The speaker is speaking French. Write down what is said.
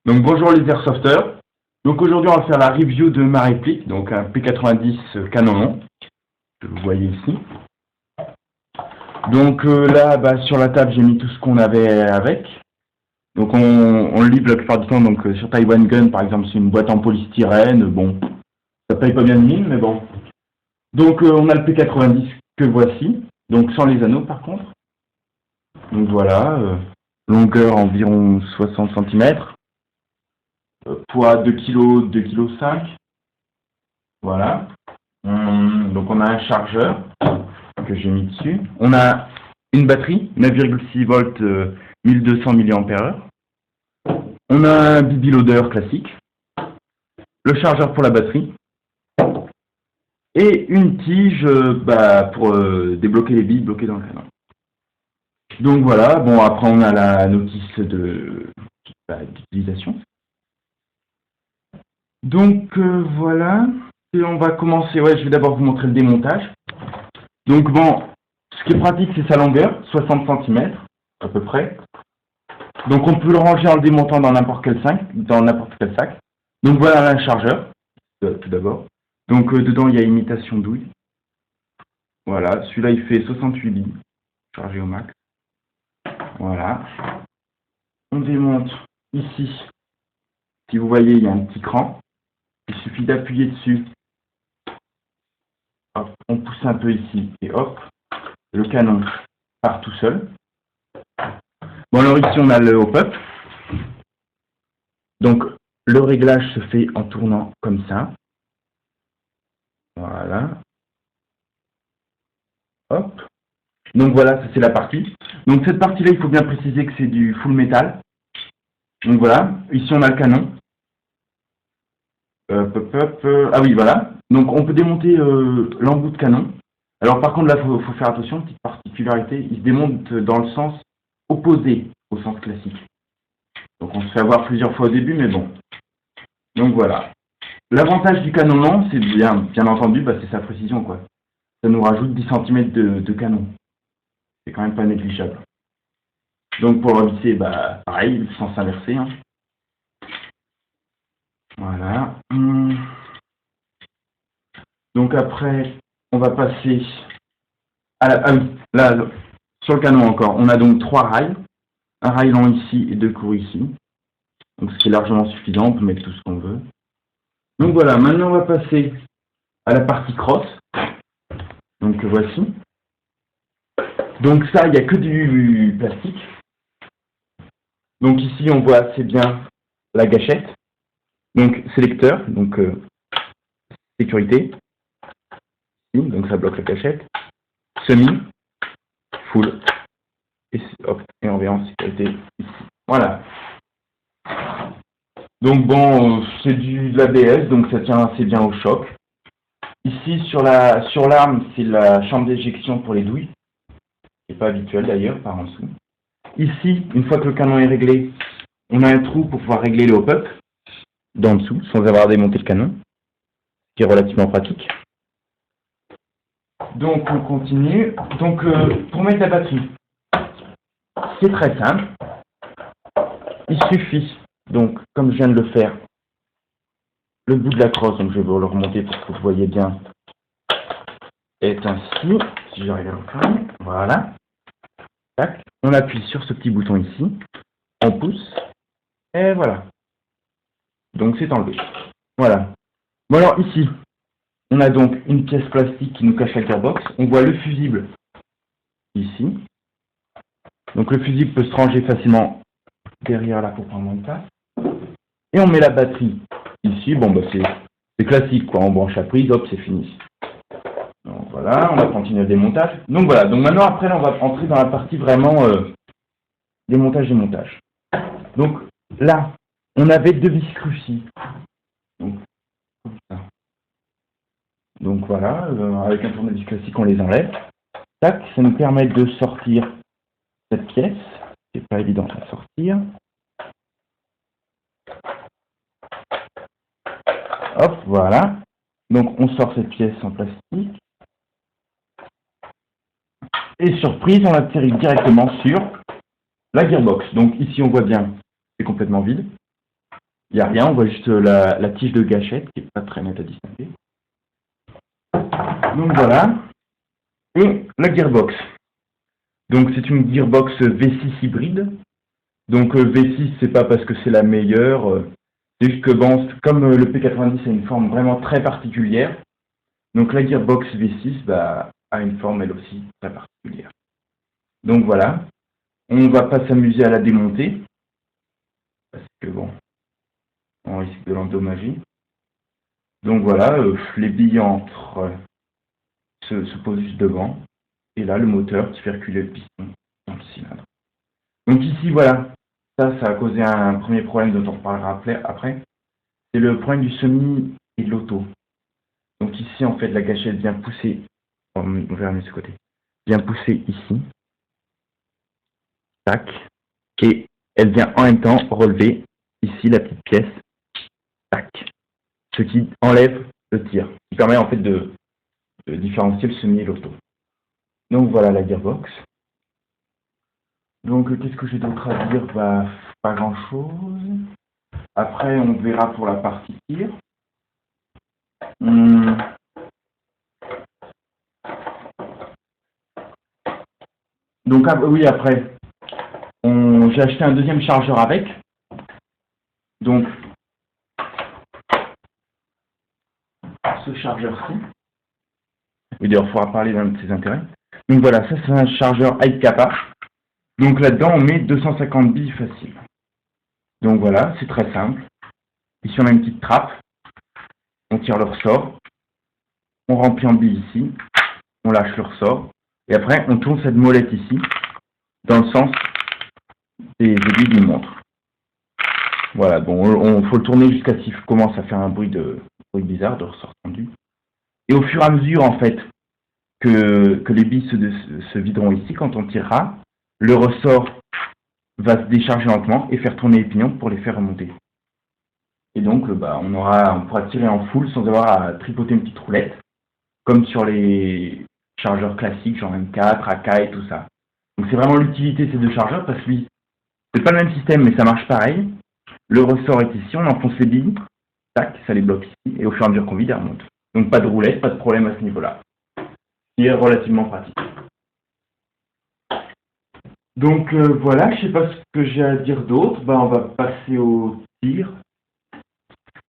Donc bonjour les airsofters. Donc aujourd'hui on va faire la review de ma réplique, donc un P90 canon long, que vous voyez ici. Donc là sur la table j'ai mis tout ce qu'on avait avec. Donc on le livre la plupart du temps, donc sur Taiwan Gun par exemple c'est une boîte en polystyrène, bon, ça paye pas bien de mine mais bon. Donc on a le P90 que voici, donc sans les anneaux par contre. Donc voilà, longueur environ 60 cm. Poids 2 kg, 2,5 kg. Voilà. Donc on a un chargeur que j'ai mis dessus. On a une batterie, 9,6 volts, 1200 mAh. On a un BB loader classique. Le chargeur pour la batterie. Et une tige pour débloquer les billes bloquées dans le canon. Donc voilà, bon après on a la notice d'utilisation. Donc voilà, et on va commencer, je vais d'abord vous montrer le démontage. Donc bon, ce qui est pratique c'est sa longueur, 60 cm à peu près. Donc on peut le ranger en le démontant dans n'importe quel sac, Donc voilà un chargeur, tout d'abord. Donc dedans il y a imitation douille. Voilà, celui-là il fait 68 billes, chargé au max. Voilà. On démonte ici, si vous voyez il y a un petit cran. Il suffit d'appuyer dessus. Hop, on pousse un peu ici et hop, le canon part tout seul. Bon alors ici on a le hop-up. Donc le réglage se fait en tournant comme ça. Voilà. Hop. Donc voilà, ça c'est la partie. Donc cette partie-là, il faut bien préciser que c'est du full métal. Donc voilà, ici on a le canon. Ah oui, voilà. Donc on peut démonter l'embout de canon. Alors par contre là, faut faire attention, petite particularité, il se démonte dans le sens opposé au sens classique. Donc on se fait avoir plusieurs fois au début, mais bon. Donc voilà. L'avantage du canon long, c'est bien entendu, c'est sa précision, quoi. Ça nous rajoute 10 cm de canon. C'est quand même pas négligeable. Donc pour le visser, pareil, le sens inversé. Hein. Voilà. Donc après, on va passer à là, sur le canon encore. On a donc 3 rails. Un rail long ici et 2 courts ici. Donc ce qui est largement suffisant, on peut mettre tout ce qu'on veut. Donc voilà, maintenant on va passer à la partie crosse. Donc voici. Donc ça, il n'y a que du plastique. Donc ici, on voit assez bien la gâchette. Donc sélecteur, donc sécurité. Donc ça bloque la gâchette. Semi, full. Et hop, et on vient en sécurité ici. Voilà. Donc bon, c'est de l'ABS, donc ça tient assez bien au choc. Ici, sur l'arme, c'est la chambre d'éjection pour les douilles. C'est pas habituel d'ailleurs, par en dessous. Ici, une fois que le canon est réglé, on a un trou pour pouvoir régler le hop-up d'en dessous, sans avoir à démonter le canon, ce qui est relativement pratique. Donc on continue. Donc pour mettre la batterie, c'est très simple. Il suffit, donc comme je viens de le faire, le bout de la crosse, donc je vais vous le remonter pour que vous voyez bien, est ainsi, si j'arrive à le faire, voilà. Tac. On appuie sur ce petit bouton ici, on pousse, et voilà. Donc c'est enlevé. Voilà. Bon alors ici, on a donc une pièce plastique qui nous cache la gearbox. On voit le fusible ici. Donc le fusible peut se ranger facilement derrière là pour prendre moins de place. Et on met la batterie ici. Bon c'est classique quoi. On branche la prise, hop, c'est fini. Donc voilà, on va continuer le démontage. Donc voilà, donc maintenant après là, on va entrer dans la partie vraiment démontage. Donc là, on avait 2 vis crucis. Donc, comme ça. Donc voilà, avec un tournevis classique, on les enlève. Tac, ça nous permet de sortir cette pièce. C'est pas évident à sortir. Hop, voilà. Donc on sort cette pièce en plastique. Et surprise, on atterrit directement sur la gearbox. Donc ici on voit bien, c'est complètement vide. Il n'y a rien, on voit juste la tige de gâchette qui n'est pas très nette à distinguer. Donc voilà. Et la gearbox. Donc c'est une gearbox V6 hybride. Donc V6, c'est pas parce que c'est la meilleure, c'est juste que bon, comme le P90 a une forme vraiment très particulière, donc la gearbox V6 a une forme elle aussi très particulière. Donc voilà, on va pas s'amuser à la démonter, parce que bon, on risque de l'endommager. Donc voilà, les billes se posent juste devant, et là le moteur qui fait reculer le piston dans le cylindre. Donc ici voilà, ça a causé un premier problème dont on reparlera après. C'est le problème du semi et de l'auto. Donc ici, en fait, la gâchette vient pousser, on verra mieux ce côté, vient pousser ici, tac, et elle vient en même temps relever ici la petite pièce, tac, ce qui enlève le tir, qui permet en fait de différencier le semi et l'auto. Donc voilà la gearbox. Donc qu'est-ce que j'ai d'autre à dire? Pas grand chose. Après, on verra pour la partie tir. Donc oui, après, j'ai acheté un deuxième chargeur avec. Donc, ce chargeur-ci. Oui, d'ailleurs, il faudra parler d'un de ses intérêts. Donc voilà, ça c'est un chargeur high capa. Donc là-dedans, on met 250 billes faciles. Donc voilà, c'est très simple. Ici, on a une petite trappe. On tire le ressort. On remplit en billes ici. On lâche le ressort. Et après, on tourne cette molette ici, dans le sens des billes d'une montre. Voilà, bon, faut le tourner jusqu'à ce qu'il commence à faire un bruit bizarre, de ressort tendu. Et au fur et à mesure, en fait, que les billes se videront ici, quand on tirera, le ressort va se décharger lentement et faire tourner les pignons pour les faire remonter. Et donc, on pourra tirer en full sans avoir à tripoter une petite roulette, comme sur les chargeurs classiques, genre M4, AK et tout ça. Donc c'est vraiment l'utilité de ces deux chargeurs, parce que c'est pas le même système, mais ça marche pareil. Le ressort est ici, on enfonce les billes, tac, ça les bloque ici, et au fur et à mesure qu'on vide, elles remontent. Donc pas de roulette, pas de problème à ce niveau-là. C'est relativement pratique. Donc voilà, je sais pas ce que j'ai à dire d'autre. On va passer au tir.